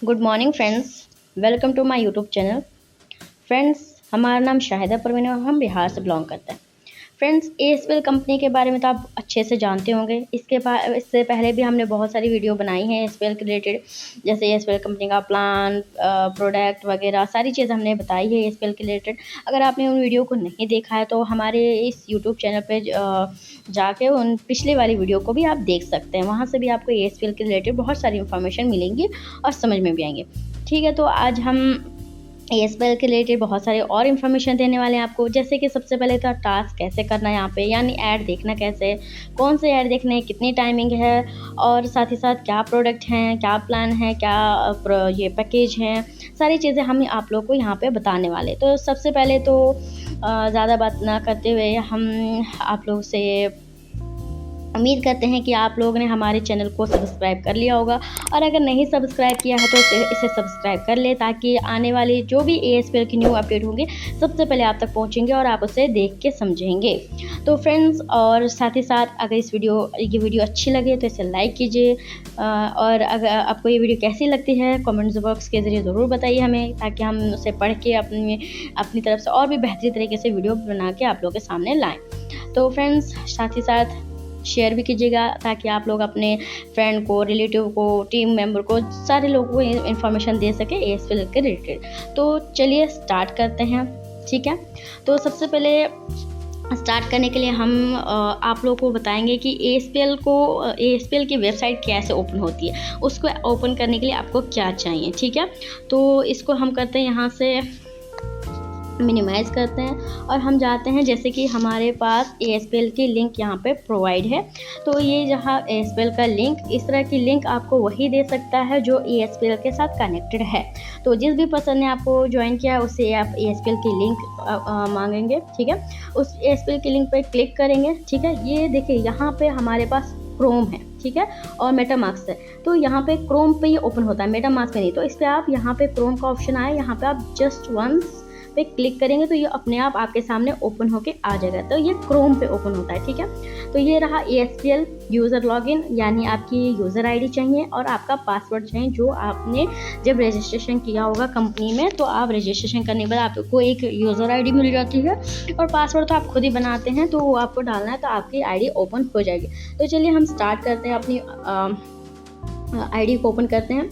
Good morning friends, welcome to my YouTube channel. Friends, हमारा नाम शाहिदा परवीन है और हम बिहार से बिलोंग करते हैं। फ्रेंड्स, एएसपीएल कंपनी के बारे में तो आप अच्छे से जानते होंगे। इससे पहले भी हमने बहुत सारी वीडियो बनाई हैं एएसपीएल के रिलेटेड, जैसे एएसपीएल कंपनी का प्लान, प्रोडक्ट वगैरह सारी चीज़ हमने बताई है एएसपीएल के रिलेटेड। अगर आपने उन वीडियो को नहीं देखा है तो हमारे इस यूट्यूब चैनल पर जाके उन पिछले वाली वीडियो को भी आप देख सकते हैं। वहाँ से भी आपको एएसपीएल के रिलेटेड बहुत सारी इन्फॉर्मेशन मिलेंगी और समझ में भी आएंगे। ठीक है, तो आज हम एएसपीएल के रिलेटेड बहुत सारे और इन्फॉर्मेशन देने वाले हैं आपको। जैसे कि सबसे पहले तो टास्क कैसे करना है यहाँ पे, यानी ऐड देखना कैसे, कौन से ऐड देखने हैं, कितनी टाइमिंग है, और साथ ही साथ क्या प्रोडक्ट हैं, क्या प्लान है, क्या ये पैकेज हैं, सारी चीज़ें हम आप लोग को यहाँ पे बताने वाले। तो सबसे पहले तो ज़्यादा बात ना करते हुए हम आप लोग से उम्मीद करते हैं कि आप लोगों ने हमारे चैनल को सब्सक्राइब कर लिया होगा, और अगर नहीं सब्सक्राइब किया है तो इसे सब्सक्राइब कर ले, ताकि आने वाली जो भी एएसपीएल की न्यू अपडेट होंगे सबसे पहले आप तक पहुंचेंगे और आप उसे देख के समझेंगे। तो फ्रेंड्स, और साथ ही साथ अगर ये वीडियो अच्छी लगे तो इसे लाइक कीजिए, और अगर आपको ये वीडियो कैसी लगती है कमेंट्स बॉक्स के ज़रिए ज़रूर बताइए हमें, ताकि हम उसे पढ़ के अपनी तरफ से और भी बेहतरीन तरीके से वीडियो बना के आप लोगों के सामने लाएँ। तो फ्रेंड्स, साथ ही साथ शेयर भी कीजिएगा, ताकि आप लोग अपने फ्रेंड को, रिलेटिव को, टीम मेंबर को, सारे लोगों को इन्फॉर्मेशन दे सके एएसपीएल के रिलेटेड। तो चलिए स्टार्ट करते हैं। ठीक है, तो सबसे पहले स्टार्ट करने के लिए हम आप लोगों को बताएंगे कि एएसपीएल की वेबसाइट कैसे ओपन होती है। उसको ओपन करने के लिए आपको क्या चाहिए। ठीक है, तो इसको हम करते हैं, यहाँ से मिनिमाइज़ करते हैं और हम जाते हैं, जैसे कि हमारे पास एएसपीएल की लिंक यहाँ पे प्रोवाइड है। तो ये जहाँ एएसपीएल का लिंक, इस तरह की लिंक आपको वही दे सकता है जो एएसपीएल के साथ कनेक्टेड है। तो जिस भी पर्सन ने आपको ज्वाइन किया उससे आप एएसपीएल की लिंक मांगेंगे। ठीक है, उस एएसपीएल की लिंक पर क्लिक करेंगे। ठीक है, ये देखिए यहाँ पे हमारे पास क्रोम है, ठीक है, और मेटामास्क है। तो यहाँ पे क्रोम पे ये ओपन होता है, मेटामास्क पे नहीं। तो इस पर आप यहाँ पे क्रोम का ऑप्शन आया, यहाँ पे आप जस्ट वंस पे क्लिक करेंगे तो ये अपने आप आपके सामने ओपन होके आ जाएगा। तो ये क्रोम पे ओपन होता है। ठीक है, तो ये रहा एएसपीएल यूज़र लॉगिन, यानी आपकी यूज़र आईडी चाहिए और आपका पासवर्ड चाहिए, जो आपने जब रजिस्ट्रेशन किया होगा कंपनी में। तो आप रजिस्ट्रेशन करने के बाद आपको एक यूज़र आईडी मिल जाती है, और पासवर्ड तो आप खुद ही बनाते हैं, तो वो आपको डालना है, तो आपकी आईडी ओपन हो जाएगी। तो चलिए हम स्टार्ट करते हैं, अपनी आईडी को ओपन करते हैं।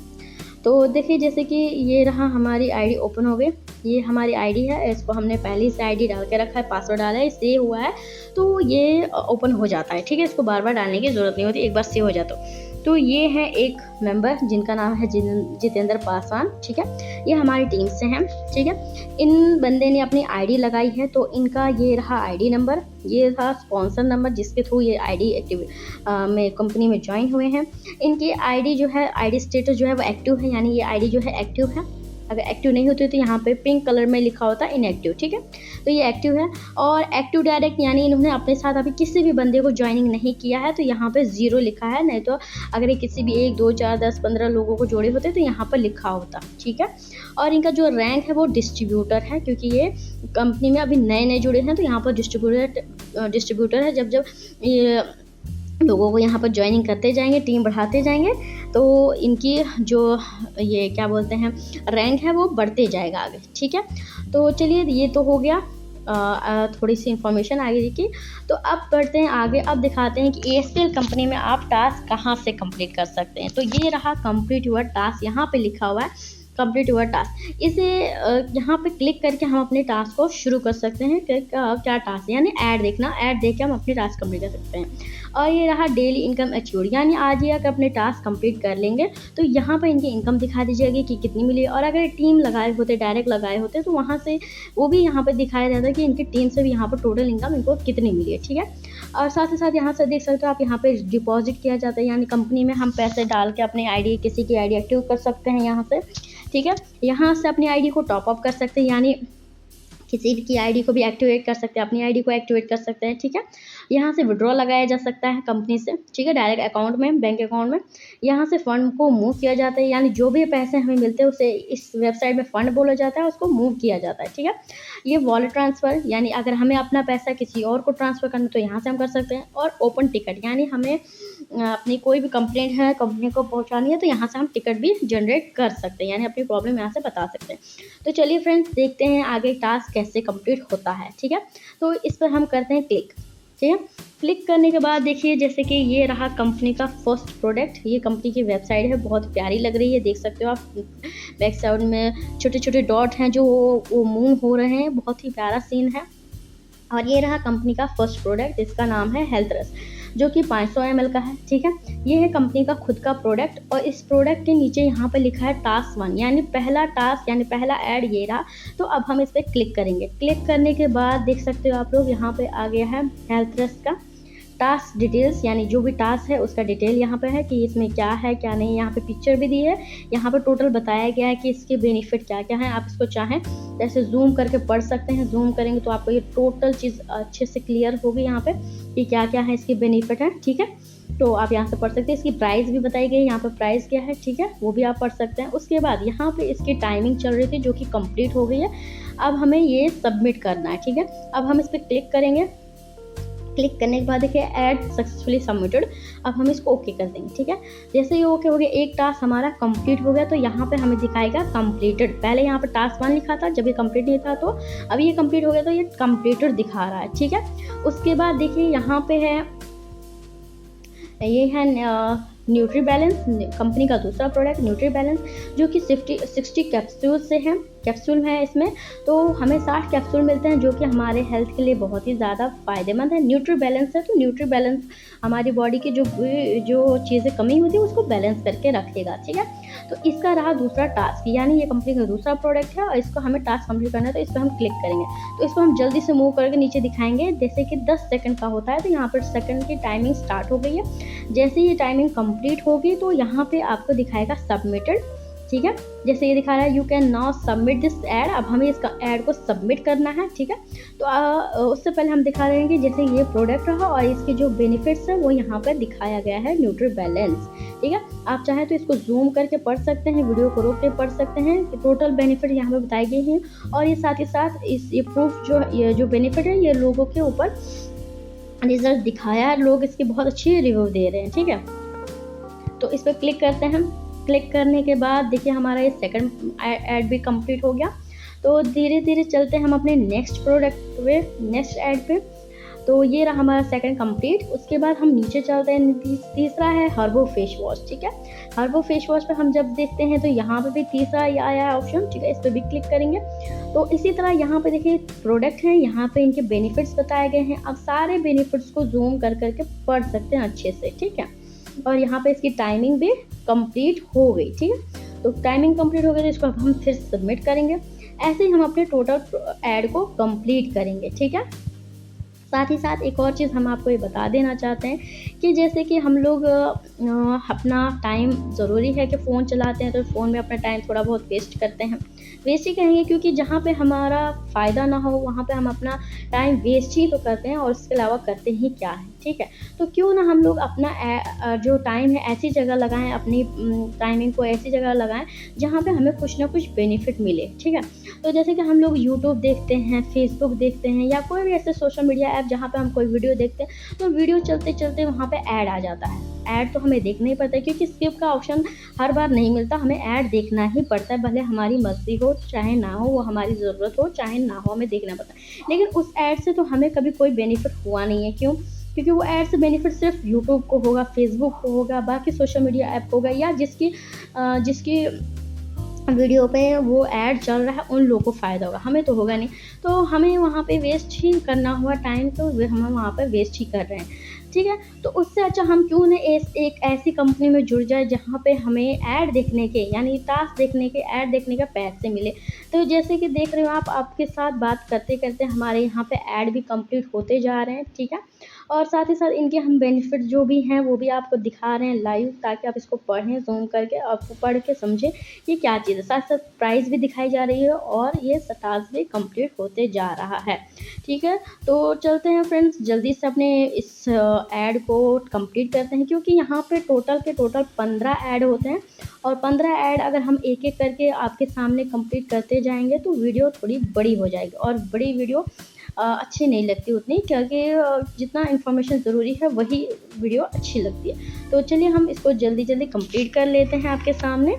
तो देखिए, जैसे कि ये रहा, हमारी आईडी ओपन हो गई। ये हमारी आईडी है, इसको हमने पहले से आईडी डाल के रखा है, पासवर्ड डाला है, सेव हुआ है, तो ये ओपन हो जाता है। ठीक है, इसको बार बार डालने की ज़रूरत नहीं होती, एक बार सेव हो जाता तो ये है एक मेंबर जिनका नाम है जितेंद्र पासवान। ठीक है, ये हमारी टीम से हैं। ठीक है, इन बंदे ने अपनी आईडी लगाई है, तो इनका ये रहा आईडी नंबर, ये रहा स्पॉन्सर नंबर जिसके थ्रू ये आईडी एक्टिव में कंपनी में ज्वाइन हुए हैं। इनकी आईडी जो है, आईडी स्टेटस जो है वो एक्टिव है, यानी ये आईडी जो है एक्टिव है। अगर एक्टिव नहीं होती तो यहाँ पे पिंक कलर में लिखा होता है इनएक्टिव। ठीक है, तो ये एक्टिव है, और एक्टिव डायरेक्ट, यानी इन्होंने अपने साथ अभी किसी भी बंदे को ज्वाइनिंग नहीं किया है, तो यहाँ पे 0 लिखा है। नहीं तो अगर ये किसी भी 1 2 4 10 15 लोगों को जोड़े होते तो यहाँ पर लिखा होता। ठीक है, और इनका जो रैंक है वो डिस्ट्रीब्यूटर है, क्योंकि ये कंपनी में अभी नए जुड़े हैं, तो यहाँ पर डिस्ट्रीब्यूटर है। जब ये लोगों को यहाँ पर ज्वाइनिंग करते जाएंगे, टीम बढ़ाते जाएंगे, तो इनकी जो ये क्या बोलते हैं रैंक है वो बढ़ते जाएगा आगे। ठीक है, तो चलिए, ये तो हो गया थोड़ी सी इन्फॉर्मेशन आगे की। तो अब बढ़ते हैं आगे, अब दिखाते हैं कि एएसपीएल कंपनी में आप टास्क कहाँ से कंप्लीट कर सकते हैं। तो ये रहा कंप्लीट योर टास्क, यहाँ पे लिखा हुआ है कंप्लीट योर टास्क। इसे यहाँ पे क्लिक करके हम अपने टास्क को शुरू कर सकते हैं। क्या टास्क, यानी ऐड देखना, ऐड देख के हम अपने टास्क कंप्लीट कर सकते हैं। और ये रहा डेली इनकम अचीव्ड, यानी आज ये अगर अपने टास्क कंप्लीट कर लेंगे तो यहाँ पर इनकी इनकम दिखा दी जाएगी कि कितनी मिली। और अगर टीम लगाए होते, डायरेक्ट लगाए होते, तो वहाँ से वो भी यहाँ पर दिखाया जाता है कि इनकी टीम से भी यहाँ पर टोटल इनकम इनको कितनी मिली है। ठीक है, और साथ ही साथ यहाँ से देख सकते हो आप, यहाँ पे डिपॉजिट किया जाता है, यानी कंपनी में हम पैसे डाल के अपनी आईडी, किसी की आईडी एक्टिव कर सकते हैं यहाँ से। ठीक है, यहाँ से अपनी आईडी को टॉप अप कर सकते हैं, यानी किसी की आईडी को भी एक्टिवेट कर सकते हैं, अपनी आईडी को एक्टिवेट कर सकते हैं। ठीक है, यहाँ से विड्रॉ लगाया जा सकता है कंपनी से। ठीक है, डायरेक्ट अकाउंट में, बैंक अकाउंट में। यहाँ से फंड को मूव किया जाता है, यानी जो भी पैसे हमें मिलते हैं उसे इस वेबसाइट में फ़ंड बोला जाता है, उसको मूव किया जाता है। ठीक है, ये वॉलेट ट्रांसफ़र, यानी अगर हमें अपना पैसा किसी और को ट्रांसफ़र करना तो यहाँ से हम कर सकते हैं। और ओपन टिकट, यानी हमें अपनी कोई भी कंप्लेंट है कंपनी को पहुंचानी है तो यहाँ से हम टिकट भी जनरेट कर सकते हैं, यानी अपनी प्रॉब्लम यहाँ से बता सकते हैं। तो चलिए फ्रेंड्स, देखते हैं आगे टास्क कैसे कंप्लीट होता है। ठीक है, तो इस पर हम करते हैं क्लिक। ठीक है, क्लिक करने के बाद देखिए जैसे कि ये रहा कंपनी का फर्स्ट प्रोडक्ट। ये कंपनी की वेबसाइट है, बहुत प्यारी लग रही है, देख सकते हो आप। बैक साइड में छोटे छोटे डॉट हैं जो वो मूव हो रहे हैं, बहुत ही प्यारा सीन है। और ये रहा कंपनी का फर्स्ट प्रोडक्ट, इसका नाम है हेल्थ रस, जो कि 500 ml का है। ठीक है, ये है कंपनी का खुद का प्रोडक्ट। और इस प्रोडक्ट के नीचे यहाँ पे लिखा है टास्क 1, यानी पहला टास्क, यानी पहला ऐड ये रहा। तो अब हम इस पर क्लिक करेंगे। क्लिक करने के बाद देख सकते हो आप लोग, यहाँ पे आ गया है हेल्थ रस का टास्क डिटेल्स, यानी जो भी टास्क है उसका डिटेल यहाँ पे है कि इसमें क्या है क्या नहीं। यहाँ पे पिक्चर भी दी है, यहाँ पे टोटल बताया गया है कि इसके बेनिफिट क्या क्या हैं। आप इसको चाहें जैसे जूम करके पढ़ सकते हैं। जूम करेंगे तो आपको ये टोटल चीज़ अच्छे से क्लियर होगी यहाँ पे कि क्या क्या है इसके बेनिफिट है। ठीक है, तो आप यहाँ से पढ़ सकते हैं। इसकी प्राइस भी बताई गई है, यहाँ पे प्राइस क्या है, ठीक है, वो भी आप पढ़ सकते हैं। उसके बाद यहाँ पे इसकी टाइमिंग चल रही थी जो कि कंप्लीट हो गई है। अब हमें ये सबमिट करना है। ठीक है, अब हम इस पर क्लिक करेंगे। क्लिक करने के बाद देखिए ऐड सक्सेसफुली सबमिटेड। अब हम इसको ओके कर देंगे। ठीक है, जैसे ही ओके हो गया, एक टास्क हमारा कंप्लीट हो गया, तो यहाँ पे हमें दिखाएगा कंप्लीटेड। पहले यहाँ पे टास्क 1 लिखा था जब ये कंप्लीट नहीं था, तो अब ये कंप्लीट हो गया तो ये कंप्लीटेड दिखा रहा है। ठीक है, उसके बाद देखिए यहाँ पे है, ये है न्यूट्री बैलेंस, कंपनी का दूसरा प्रोडक्ट न्यूट्री बैलेंस, जो कि 60 कैप्सूल से है, कैप्सूल है इसमें। तो हमें 60 कैप्सूल मिलते हैं जो कि हमारे हेल्थ के लिए बहुत ही ज़्यादा फ़ायदेमंद है। न्यूट्री बैलेंस है, तो न्यूट्री बैलेंस हमारी बॉडी की जो चीज़ें कमी होती है उसको बैलेंस करके रखेगा। ठीक है, तो इसका रहा दूसरा टास्क, यानी ये कंपनी का दूसरा प्रोडक्ट है और इसको हमें टास्क कंप्लीट करना है। तो इस पर हम क्लिक करेंगे, तो इसको हम जल्दी से मूव करके नीचे दिखाएंगे। जैसे कि 10 सेकंड का होता है, तो यहाँ पर सेकंड की टाइमिंग स्टार्ट हो गई है। जैसे ये टाइमिंग कंप्लीट होगी तो यहाँ पे आपको दिखाएगा सबमिटेड। ठीक है, जैसे ये दिखा रहा है you can now submit this add. अब हमें इसका ऐड को सबमिट करना है। ठीक है, तो उससे पहले हम दिखा रहे हैं कि जैसे ये प्रोडक्ट रहा और इसके जो बेनिफिट्स हैं वो यहाँ पर दिखाया गया है, न्यूट्री बैलेंस। ठीक है, आप चाहें तो इसको जूम करके पढ़ सकते हैं, वीडियो को रोक के पढ़ सकते हैं कि टोटल बेनिफिट यहाँ पे बताई गई हैं। और ये साथ ही साथ ये प्रूफ जो बेनिफिट है ये लोगों के ऊपर रिजल्ट दिखाया है, लोग इसकी बहुत अच्छी रिव्यू दे रहे हैं। ठीक है, तो इस पर क्लिक करते हैं। क्लिक करने के बाद देखिए हमारा ये सेकंड ऐड भी कंप्लीट हो गया। तो धीरे धीरे चलते हैं हम अपने नेक्स्ट प्रोडक्ट पे, नेक्स्ट ऐड पे। तो ये रहा हमारा सेकंड कंप्लीट। उसके बाद हम नीचे चलते हैं, तीसरा है हर्बो फेस वॉश। ठीक है, हर्बो फेस वॉश पे हम जब देखते हैं तो यहाँ पे भी तीसरा ये आया है ऑप्शन। ठीक है, इस पर भी क्लिक करेंगे। तो इसी तरह यहाँ पे देखिए प्रोडक्ट हैं, यहाँ पे इनके बेनिफिट्स बताए गए हैं। अब सारे बेनिफिट्स को जूम कर करके पढ़ सकते हैं अच्छे से। ठीक है, और यहाँ पे इसकी टाइमिंग भी कंप्लीट हो गई। ठीक है, तो टाइमिंग कंप्लीट हो गई तो इसको हम फिर सबमिट करेंगे। ऐसे ही हम अपने टोटल ऐड को कंप्लीट करेंगे। ठीक है, साथ ही साथ एक और चीज़ हम आपको ये बता देना चाहते हैं कि जैसे कि हम लोग अपना टाइम ज़रूरी है कि फ़ोन चलाते हैं तो फ़ोन में अपना टाइम थोड़ा बहुत वेस्ट करते हैं। वेस्ट ही कहेंगे क्योंकि जहाँ पे हमारा फ़ायदा ना हो वहाँ पे हम अपना टाइम वेस्ट ही तो करते हैं, और इसके अलावा करते ही क्या है। ठीक है, तो क्यों ना हम लोग अपना जो टाइम है ऐसी जगह लगाएं, अपनी टाइमिंग को ऐसी जगह लगाएं जहाँ पे हमें कुछ ना कुछ बेनिफिट मिले। ठीक है, तो जैसे कि हम लोग यूट्यूब देखते हैं, फेसबुक देखते हैं, या कोई भी ऐसे सोशल मीडिया ऐप जहाँ पे हम कोई वीडियो देखते हैं, तो वीडियो चलते चलते वहाँ पे ऐड आ जाता है। ऐड तो हमें देखना ही पड़ता है क्योंकि स्किप का ऑप्शन हर बार नहीं मिलता, हमें ऐड देखना ही पड़ता है। भले हमारी मर्जी हो चाहे ना हो, वो हमारी ज़रूरत हो चाहे ना हो, हमें देखना पड़ता है। लेकिन उस ऐड से तो हमें कभी कोई बेनिफिट हुआ नहीं है। क्यों? क्योंकि वो ऐड से बेनिफिट सिर्फ यूट्यूब को होगा, फेसबुक को होगा, बाकी सोशल मीडिया ऐप को होगा, या जिसकी वीडियो पे वो ऐड चल रहा है उन लोगों को फ़ायदा होगा, हमें तो होगा नहीं। तो हमें वहाँ पे वेस्ट ही करना हुआ टाइम, तो हम वहाँ पे वेस्ट ही कर रहे हैं। ठीक है, तो उससे अच्छा हम क्यों न एक ऐसी कंपनी में जुड़ जाए जहाँ पे हमें ऐड देखने के, यानी टास्क देखने के, ऐड देखने का पैसे मिले। तो जैसे कि देख रहे हो आप, आपके साथ बात करते करते हमारे यहाँ पे ऐड भी कंप्लीट होते जा रहे हैं। ठीक है, और साथ ही साथ इनके हम बेनिफिट जो भी हैं वो भी आपको दिखा रहे हैं लाइव, ताकि आप इसको पढ़ें, जूम करके आपको पढ़ के समझें ये क्या चीज़ है। साथ साथ प्राइस भी दिखाई जा रही है और ये टास्क भी कंप्लीट होते जा रहा है। ठीक है, तो चलते हैं फ्रेंड्स, जल्दी से अपने इस ऐड को कंप्लीट करते हैं, क्योंकि यहाँ पे टोटल 15 ऐड होते हैं, और 15 ऐड अगर हम एक एक करके आपके सामने कंप्लीट करते जाएंगे तो वीडियो थोड़ी बड़ी हो जाएगी, और बड़ी वीडियो अच्छी नहीं लगती उतनी, क्योंकि जितना इन्फॉर्मेशन ज़रूरी है वही वीडियो अच्छी लगती है। तो चलिए हम इसको जल्दी जल्दी कंप्लीट कर लेते हैं आपके सामने।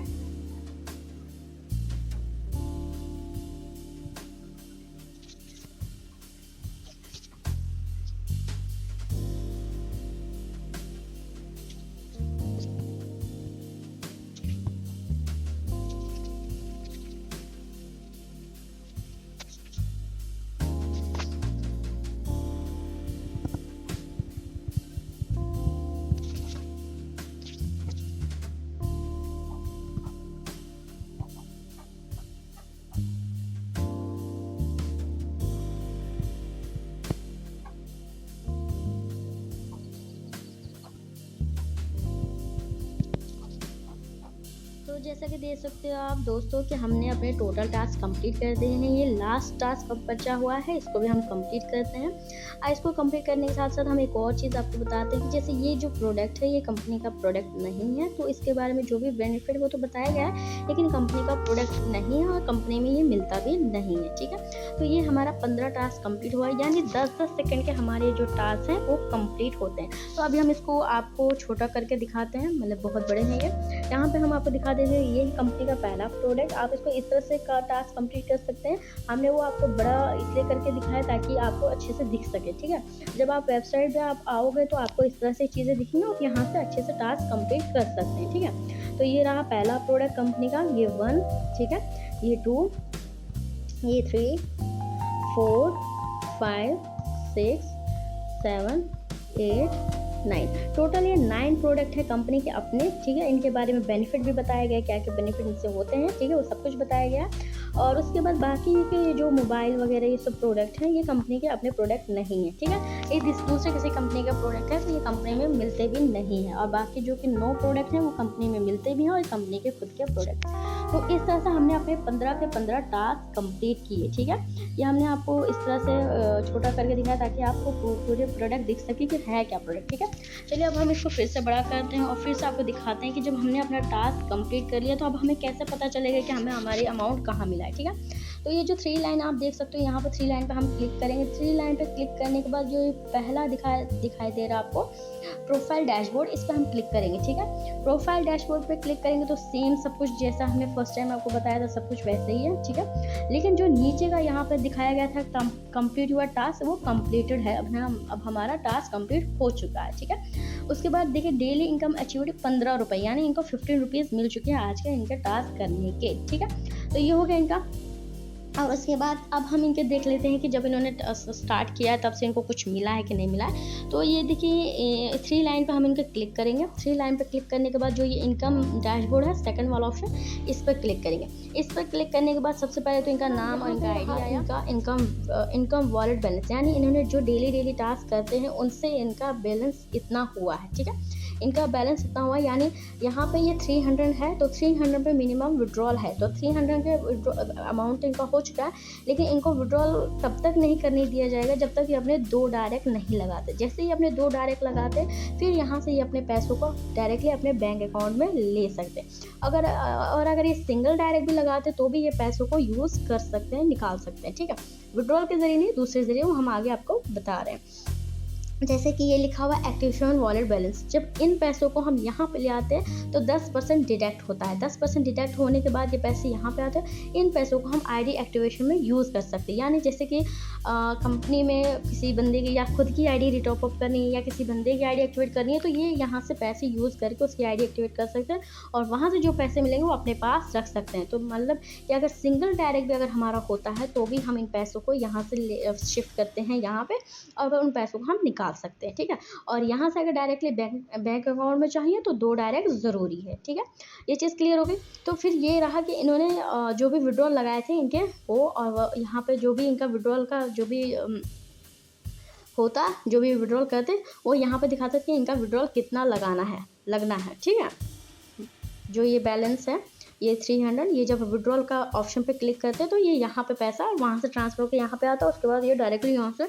तो जैसा कि देख सकते हो आप दोस्तों कि हमने अपने टोटल टास्क कंप्लीट कर दिए हैं। ये लास्ट टास्क अब बचा हुआ है, इसको भी हम कंप्लीट करते हैं। इसको कंप्लीट करने के साथ साथ हम एक और चीज़ आपको बताते हैं कि जैसे ये जो प्रोडक्ट है ये कंपनी का प्रोडक्ट नहीं है, तो इसके बारे में जो भी बेनिफिट वो तो बताया गया है, लेकिन कंपनी का प्रोडक्ट नहीं है और कंपनी में ये मिलता भी नहीं है। ठीक है, तो ये हमारा 15 टास्क कंप्लीट हुआ है, यानी 10-10 सेकेंड के हमारे जो टास्क हैं वो कंप्लीट होते हैं। तो अभी हम इसको आपको छोटा करके दिखाते हैं, मतलब बहुत बड़े हैं ये। यहाँ पे हम आपको दिखा देते हैं ये कंपनी का पहला प्रोडक्ट। आप इसको इस तरह से का टास्क कंप्लीट कर सकते हैं। हमने वो आपको बड़ा इसलिए करके दिखाया ताकि आपको अच्छे से दिख सके। ठीक है, जब आप वेबसाइट पे आप आओगे तो आपको इस तरह से चीज़ें दिखेंगी और यहाँ से अच्छे से टास्क कंप्लीट कर सकते हैं। ठीक है, तो ये रहा पहला प्रोडक्ट कंपनी का, ये 1, ठीक है, ये 2, ये 3, 4, 5, 6, 7, 8, 9, टोटल ये 9 प्रोडक्ट है कंपनी के अपने। ठीक है, इनके बारे में बेनिफिट भी बताया गया है, क्या क्या बेनिफिट इनसे होते हैं। ठीक है, वो सब कुछ बताया गया है। और उसके बाद बाकी के जो मोबाइल वगैरह ये सब प्रोडक्ट हैं ये कंपनी के अपने प्रोडक्ट नहीं है। ठीक है, ये दूसरे किसी कंपनी का प्रोडक्ट है, तो ये कंपनी में मिलते भी नहीं है। और बाकी जो कि 9 प्रोडक्ट हैं वो कंपनी में मिलते भी हैं और कंपनी के खुद के प्रोडक्ट। तो इस तरह से हमने अपने 15 के 15 टास्क कंप्लीट किए। ठीक है, ये हमने आपको इस तरह से छोटा करके दिखाया ताकि आपको पूरे प्रोडक्ट दिख सके कि है क्या प्रोडक्ट। ठीक है, चलिए अब हम इसको फिर से बड़ा करते हैं और फिर से आपको दिखाते हैं कि जब हमने अपना टास्क कंप्लीट कर लिया तो अब हमें कैसे पता चलेगा कि हमें हमारी अमाउंट कहाँ मिला है। ठीक है, तो ये जो 3 लाइन आप देख सकते हो, यहाँ पर 3 लाइन पे हम क्लिक करेंगे। 3 लाइन पे क्लिक करने के बाद जो पहला दिखाई दे रहा है आपको प्रोफाइल डैशबोर्ड, इस पर हम क्लिक करेंगे। ठीक है, प्रोफाइल डैशबोर्ड पे क्लिक करेंगे तो सेम सब कुछ जैसा हमने फर्स्ट टाइम आपको बताया था सब कुछ वैसे ही है। ठीक है, लेकिन जो नीचे का यहाँ पर दिखाया गया था कंप्लीट युअर टास्क, वो कंप्लीटेड है। अब हमारा टास्क कंप्लीट हो चुका है। ठीक है, उसके बाद देखिए डेली इनकम अचीव्ड 15 रुपये, यानी इनको 15 रुपीज़ मिल चुके हैं आज के इनके टास्क करने के। ठीक है, तो ये हो गया इनका। और उसके बाद अब हम इनके देख लेते हैं कि जब इन्होंने स्टार्ट किया है तब से इनको कुछ मिला है कि नहीं मिला है। तो ये देखिए 3 लाइन पे हम इनके क्लिक करेंगे। 3 लाइन पे क्लिक करने के बाद जो ये इनकम डैशबोर्ड है सेकंड वाला ऑप्शन, इस पर क्लिक करेंगे। इस पर क्लिक करने के बाद सबसे पहले तो इनका नाम और इनका आईडी आया, इनका इनकम वॉलेट बैलेंस, यानी इन्होंने जो डेली टास्क करते हैं उनसे इनका बैलेंस इतना हुआ है। ठीक है, इनका बैलेंस इतना हुआ, यानी यहाँ पे ये 300 है तो 300 पे मिनिमम विड्रॉल है, तो 300 के अमाउंट इनका हो चुका है। लेकिन इनको विड्रॉल तब तक नहीं करने दिया जाएगा जब तक ये अपने 2 डायरेक्ट नहीं लगाते। जैसे ही अपने 2 डायरेक्ट लगाते फिर यहाँ से ये अपने पैसों को डायरेक्टली अपने बैंक अकाउंट में ले सकते। अगर ये सिंगल डायरेक्ट भी लगाते तो भी ये पैसों को यूज़ कर सकते हैं, निकाल सकते हैं। ठीक है, विड्रॉल के जरिए नहीं, दूसरे जरिए, वो हम आगे आपको बता रहे हैं। जैसे कि ये लिखा हुआ एक्टिवेशन वॉलेट बैलेंस, जब इन पैसों को हम यहाँ पे ले आते हैं तो 10% डिडक्ट होता है। 10% डिडक्ट होने के बाद ये पैसे यहाँ पे आते हैं। इन पैसों को हम आईडी एक्टिवेशन में यूज़ कर सकते हैं, यानी जैसे कि कंपनी में किसी बंदे की या खुद की आईडी रिटॉप अप करनी है या किसी बंदे की आईडी एक्टिवेट करनी है तो ये यहाँ से पैसे यूज़ करके उसकी आईडी एक्टिवेट कर सकते हैं और वहाँ से जो पैसे मिलेंगे वो अपने पास रख सकते हैं। तो मतलब कि अगर सिंगल डायरेक्ट भी अगर हमारा होता है तो भी हम इन पैसों को यहाँ से शिफ्ट करते हैं यहाँ पे और उन पैसों को हम निकाल सकते हैं। ठीक है, और यहाँ से अगर डायरेक्टली बैंक अकाउंट में चाहिए तो 2 डायरेक्ट ज़रूरी है। ठीक है, ये चीज़ क्लियर हो गई। तो फिर ये रहा कि इन्होंने जो भी विड्रॉल लगाए थे इनके वो, और यहाँ पे जो भी इनका विड्रॉल का जो भी होता, जो भी विड्रॉल करते वो यहाँ पे दिखाते कि इनका विड्रॉल कितना लगना है। ठीक है, जो ये बैलेंस है ये 300, ये जब विड्रॉल का ऑप्शन पे क्लिक करते हैं तो ये यहाँ पे पैसा वहाँ से ट्रांसफ़र होकर यहाँ पे आता है। उसके बाद ये डायरेक्टली यहाँ से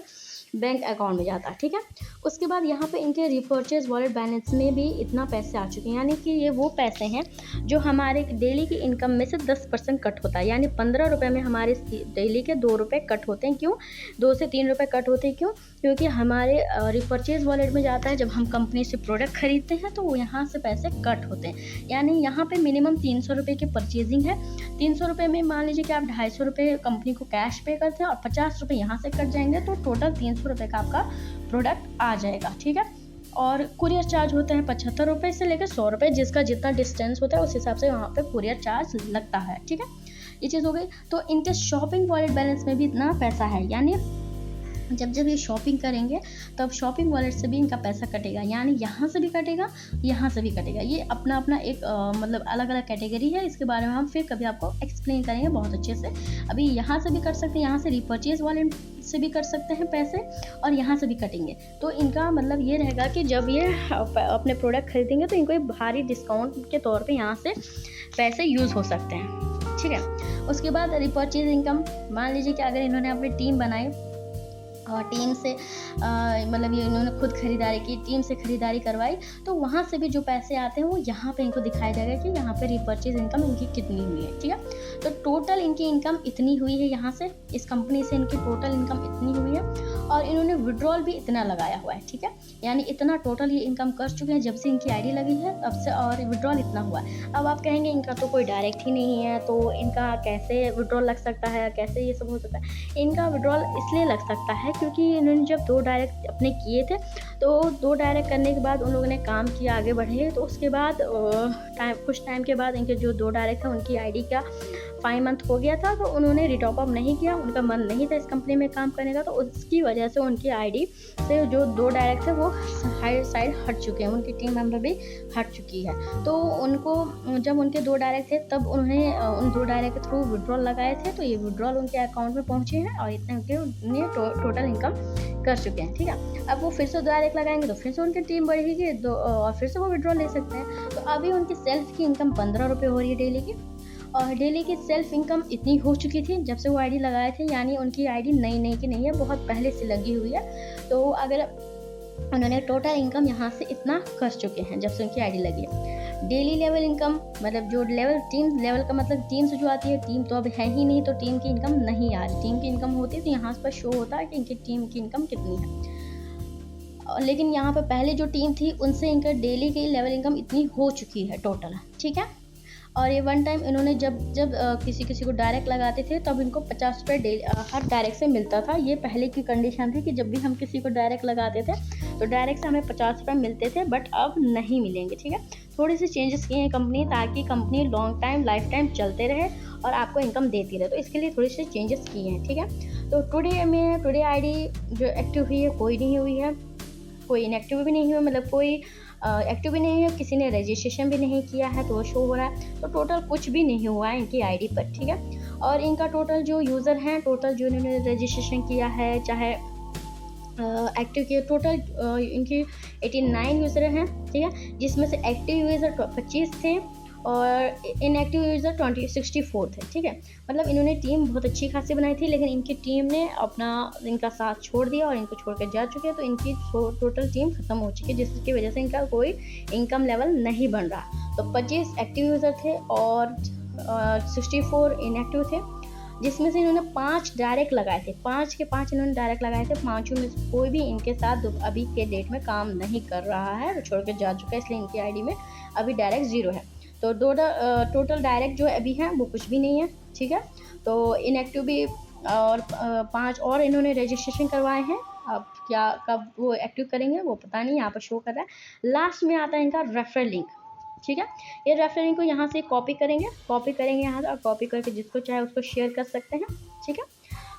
बैंक अकाउंट में जाता है। ठीक है, उसके बाद यहाँ पे इनके रिपर्चेज वॉलेट बैलेंस में भी इतना पैसे आ चुके हैं, यानी कि ये वो पैसे हैं जो हमारे डेली की इनकम में से 10% कट होता है, यानी 15 रुपये में हमारे डेली के 2 रुपये कट होते हैं। क्यों 2 से 3 रुपये कट होते हैं? क्यों? क्योंकि हमारे रिपर्चेज वॉलेट में जाता है, जब हम कंपनी से प्रोडक्ट खरीदते हैं तो वो यहाँ से पैसे कट होते हैं। यानी यहाँ पे मिनिमम 300 रुपये की परचेजिंग है। 300 रुपये में मान लीजिए कि आप 250 रुपये कंपनी को कैश पे करते हैं और 50 रुपये यहाँ से कट जाएंगे, तो टोटल 300 रुपये का आपका प्रोडक्ट आ जाएगा। ठीक है। और कुरियर चार्ज होता है 75 रुपये से लेकर 100 रुपये, जिसका जितना डिस्टेंस होता है उस हिसाब से वहाँ पे कुरियर चार्ज लगता है। ठीक है, ये चीज़ हो गई। तो इनके शॉपिंग वॉलेट बैलेंस में भी इतना पैसा है, यानी जब ये शॉपिंग करेंगे तब शॉपिंग वॉलेट से भी इनका पैसा कटेगा, यानी यहाँ से भी कटेगा, यहाँ से भी कटेगा। ये अपना अपना एक मतलब अलग अलग कैटेगरी है। इसके बारे में हम फिर कभी आपको एक्सप्लेन करेंगे बहुत अच्छे से। अभी यहाँ से भी कर सकते हैं, यहाँ से रिपर्चेज वॉलेट से भी कर सकते हैं पैसे, और यहाँ से भी कटेंगे। तो इनका मतलब ये रहेगा कि जब ये अपने प्रोडक्ट खरीदेंगे तो इनको एक भारी डिस्काउंट के तौर पे यहाँ से पैसे यूज़ हो सकते हैं। ठीक है। उसके बाद रिपर्चेज इनकम, मान लीजिए कि अगर इन्होंने अपनी टीम बनाई और टीम से मतलब ये इन्होंने खुद खरीदारी की, टीम से खरीदारी करवाई, तो वहाँ से भी जो पैसे आते हैं वो यहाँ पे इनको दिखाया जाएगा कि यहाँ पे रिपर्चेज इनकम इनकी कितनी हुई है। ठीक है, तो टोटल इनकी इनकम इतनी हुई है, यहाँ से इस कंपनी से इनकी टोटल इनकम इतनी हुई है, और इन्होंने विड्रॉल भी इतना लगाया हुआ है। ठीक है, यानी इतना टोटल ये इनकम कर चुके हैं जब से इनकी आईडी लगी है तब से, और विड्रॉल इतना हुआ है। अब आप कहेंगे इनका तो कोई डायरेक्ट ही नहीं है, तो इनका कैसे विड्रॉल लग सकता है, कैसे ये सब हो सकता है? इनका विड्रॉल इसलिए लग सकता है क्योंकि इन्होंने जब 2 डायरेक्ट अपने किए थे, तो 2 डायरेक्ट करने के बाद उन लोगों ने काम किया, आगे बढ़े, तो उसके बाद कुछ टाइम के बाद इनके जो 2 डायरेक्ट थे उनकी आईडी का 5 मंथ हो गया था, तो उन्होंने रिटॉप अप नहीं किया, उनका मन नहीं था इस कंपनी में काम करने का, तो उसकी वजह से उनकी आईडी से जो 2 डायरेक्ट थे वो साइड हट चुके हैं, उनकी टीम मेंबर भी हट चुकी है। तो उनको जब उनके 2 डायरेक्ट थे तब उन्होंने उन 2 डायरेक्ट के थ्रू विड्रॉल लगाए थे, तो ये विड्रॉल उनके अकाउंट में पहुँचे हैं और इतने उनके टोटल इनकम कर चुके हैं। ठीक है, अब वो फिर से डायरेक्ट लगाएंगे तो फिर से उनकी टीम बढ़ेगी, और फिर से वो विड्रॉल ले सकते हैं। तो अभी उनकी सेल्फ की इनकम 15 रुपये हो रही है डेली की, और डेली की सेल्फ इनकम इतनी हो चुकी थी जब से वो आईडी लगाए थे, यानी उनकी आईडी नई की नहीं है, बहुत पहले से लगी हुई है। तो अगर उन्होंने टोटल इनकम यहाँ से इतना कर चुके हैं जब से उनकी आईडी लगी है। डेली लेवल इनकम मतलब जो लेवल टीम लेवल का मतलब टीम से जो आती है, टीम तो अब है ही नहीं, तो टीम की इनकम नहीं आ रही। टीम की इनकम होती है तो यहाँ पर शो होता है कि इनकी टीम की इनकम कितनी है, लेकिन यहाँ पर पहले जो टीम थी उनसे इनका डेली की लेवल इनकम इतनी हो चुकी है टोटल। ठीक है, और ये वन टाइम इन्होंने जब किसी को डायरेक्ट लगाते थे तब इनको 50 रुपये हर डायरेक्ट से मिलता था। ये पहले की कंडीशन थी कि जब भी हम किसी को डायरेक्ट लगाते थे तो डायरेक्ट से हमें 50 रुपये मिलते थे, बट अब नहीं मिलेंगे। ठीक है, थोड़ी सी चेंजेस किए हैं कंपनी, ताकि company long time life time चलते रहे और आपको इनकम देती रहे, तो इसके लिए थोड़ी सी चेंजेस किए हैं। ठीक है, तो टुडे आईडी जो एक्टिव हुई है कोई नहीं हुई है, कोई इनएक्टिव भी नहीं हुआ, मतलब कोई एक्टिव भी नहीं है, किसी ने रजिस्ट्रेशन भी नहीं किया है तो वो शो हो रहा है। तो टोटल कुछ भी नहीं हुआ है इनकी आईडी पर। ठीक है, और इनका टोटल जो यूज़र हैं, टोटल जो इन्होंने रजिस्ट्रेशन किया है चाहे एक्टिव किया, टोटल इनकी 89 यूज़र हैं। ठीक है, जिसमें से एक्टिव यूज़र 25 थे और इनएक्टिव यूज़र 64 थे। ठीक है, मतलब इन्होंने टीम बहुत अच्छी खासी बनाई थी, लेकिन इनकी टीम ने इनका साथ छोड़ दिया और इनको छोड़ कर जा चुके हैं, तो इनकी टोटल टीम ख़त्म हो चुकी है, जिसकी वजह से इनका कोई इनकम लेवल नहीं बन रहा। तो 25 एक्टिव यूज़र थे और 64 इनएक्टिव थे, जिसमें से इन्होंने 5 डायरेक्ट लगाए थे। 5 के 5 इन्होंने डायरेक्ट लगाए थे, 5 में से कोई भी इनके साथ अभी के डेट में काम नहीं कर रहा है, छोड़ के जा चुका है, इसलिए इनकी आईडी में अभी डायरेक्ट 0 है। तो टोटल डायरेक्ट जो अभी हैं वो कुछ भी नहीं है। ठीक है, तो इनएक्टिव भी और 5 और इन्होंने रजिस्ट्रेशन करवाए हैं, अब क्या कब वो एक्टिव करेंगे वो पता नहीं, यहाँ पर शो कर रहा है। लास्ट में आता है इनका रेफरल लिंक। ठीक है, ये रेफरल लिंक को यहाँ से कॉपी करेंगे यहाँ से, और कॉपी करके जिसको चाहे उसको शेयर कर सकते हैं। ठीक है,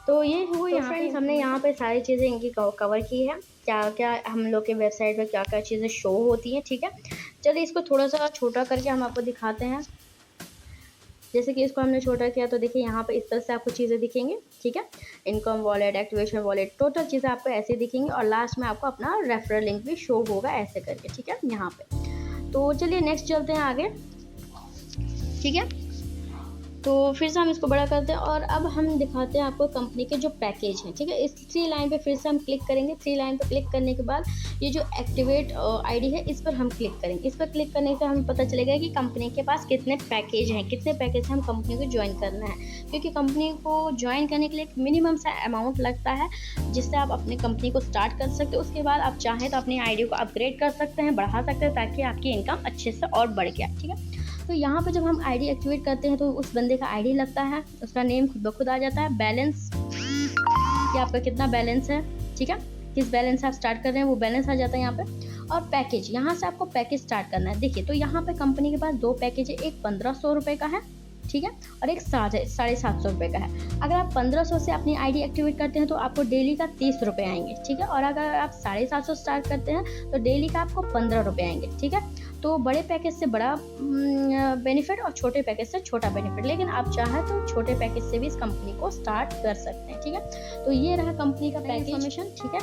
तो ये हुआ यहाँ पे हमने यहाँ पे सारी चीज़ें इनकी कवर की है, क्या क्या हम लोग के वेबसाइट पर क्या क्या चीज़ें शो होती हैं। ठीक है, चलिए इसको थोड़ा सा छोटा करके हम आपको दिखाते हैं। जैसे कि इसको हमने छोटा किया तो देखिए यहाँ पे इस तरह से आपको चीज़ें दिखेंगी। ठीक है, income wallet, activation wallet, total चीज़ें आपको ऐसे दिखेंगी, और लास्ट में आपको अपना रेफरल लिंक भी शो होगा ऐसे करके। ठीक है, यहाँ पे तो चलिए नेक्स्ट चलते हैं आगे। ठीक है, तो फिर से हम इसको बड़ा करते हैं और अब हम दिखाते हैं आपको कंपनी के जो पैकेज हैं, ठीक है। इस 3 लाइन पे फिर से हम क्लिक करेंगे। 3 लाइन पे क्लिक करने के बाद ये जो एक्टिवेट आईडी है इस पर हम क्लिक करेंगे। इस पर क्लिक करने से हमें पता चलेगा कि कंपनी के पास कितने पैकेज हैं, कितने पैकेज से हम कंपनी को ज्वाइन करना है, क्योंकि कंपनी को ज्वाइन करने के लिए एक मिनिमम सा अमाउंट लगता है जिससे आप अपनी कंपनी को स्टार्ट कर सकते हो। उसके बाद आप चाहें तो अपनी आईडी को अपग्रेड कर सकते हैं, बढ़ा सकते हैं, ताकि आपकी इनकम अच्छे से और बढ़ गया, ठीक है। तो यहाँ पे जब हम आईडी एक्टिवेट करते हैं तो उस बंदे का आईडी लगता है, उसका नेम खुद ब खुद आ जाता है, बैलेंस कि आपका कितना बैलेंस है, ठीक है, किस बैलेंस से आप स्टार्ट कर रहे हैं वो बैलेंस आ जाता है यहाँ पे। और पैकेज, यहाँ से आपको पैकेज स्टार्ट करना है। देखिए, तो यहाँ पे कंपनी के पास 2 पैकेज है, एक 1500 रुपये का है, ठीक है, और एक 750 रुपये का है। अगर आप 1500 से अपनी आईडी एक्टिवेट करते हैं तो आपको डेली का 30 रुपये आएंगे, ठीक है, और अगर आप 750 स्टार्ट करते हैं तो डेली का आपको 15 रुपये आएंगे, ठीक है। तो बड़े पैकेज से बड़ा बेनिफिट और छोटे पैकेज से छोटा बेनिफिट, लेकिन आप चाहें तो छोटे पैकेज से भी इस कंपनी को स्टार्ट कर सकते हैं, ठीक है। तो ये रहा कंपनी का पैकेज इन्फॉर्मेशन, ठीक है।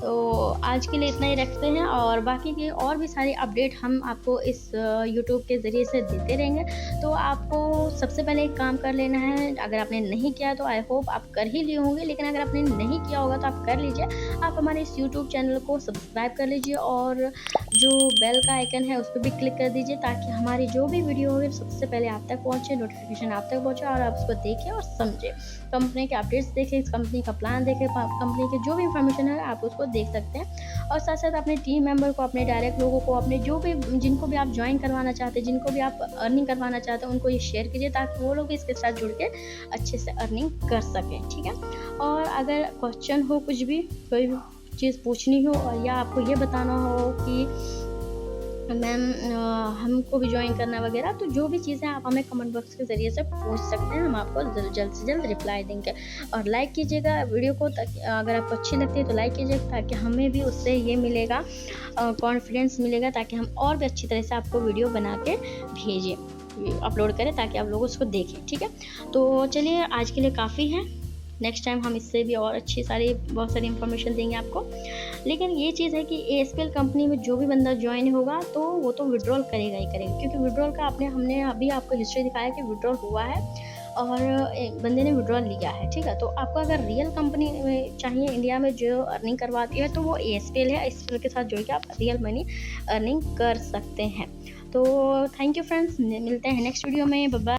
तो आज के लिए इतना ही रखते हैं, और बाकी के और भी सारे अपडेट हम आपको इस यूट्यूब के ज़रिए से देते रहेंगे। तो आपको सबसे पहले एक काम कर लेना है, अगर आपने नहीं किया तो आई होप आप कर ही लिए होंगे, लेकिन अगर आपने नहीं किया होगा तो आप कर लीजिए। आप हमारे इस यूट्यूब चैनल को सब्सक्राइब कर लीजिए और जो बेल का आइकन है उस पर भी क्लिक कर दीजिए, ताकि हमारी जो भी वीडियो होगी सबसे पहले आप तक पहुँचे, नोटिफिकेशन आप तक पहुँचे और आप उसको देखें और समझें, कंपनी के अपडेट्स देखें, इस कंपनी का प्लान देखें, कंपनी के जो भी इंफॉर्मेशन है आप उसको देख सकते हैं। और साथ साथ अपने टीम मेंबर को, अपने डायरेक्ट लोगों को, अपने जो भी जिनको भी आप ज्वाइन करवाना चाहते हैं, जिनको भी आप अर्निंग करवाना चाहते हैं, उनको ये शेयर कीजिए, ताकि वो लोग इसके साथ जुड़ के अच्छे से अर्निंग कर सकें, ठीक है। और अगर क्वेश्चन हो, कुछ भी कोई भी चीज़ पूछनी हो, और या आपको ये बताना हो कि मैम हमको भी ज्वाइन करना वगैरह, तो जो भी चीज़ें आप हमें कमेंट बॉक्स के ज़रिए से पूछ सकते हैं, हम आपको जल्द से जल्द रिप्लाई देंगे। और लाइक कीजिएगा वीडियो को, ताकि अगर आपको अच्छी लगती है तो लाइक कीजिएगा, ताकि हमें भी उससे ये मिलेगा, कॉन्फिडेंस मिलेगा, ताकि हम और भी अच्छी तरह से आपको वीडियो बना के भेजें, अपलोड करें, ताकि आप लोग उसको देखें, ठीक है। तो चलिए, आज के लिए काफ़ी है, नेक्स्ट टाइम हम इससे भी और बहुत सारी इन्फॉर्मेशन देंगे आपको। लेकिन ये चीज़ है कि ASPL कंपनी में जो भी बंदा ज्वाइन होगा तो वो तो विड्रॉल करेगा ही करेगा, क्योंकि विड्रॉल का हमने अभी आपको हिस्ट्री दिखाया कि विड्रॉल हुआ है और बंदे ने विड्रॉल लिया है, ठीक है। तो आपको अगर रियल कंपनी चाहिए इंडिया में जो अर्निंग करवाती है, तो वो ASPL है। ASPL के साथ जुड़ के आप रियल मनी अर्निंग कर सकते हैं। तो थैंक यू फ्रेंड्स, मिलते हैं नेक्स्ट वीडियो में, बाय बाय।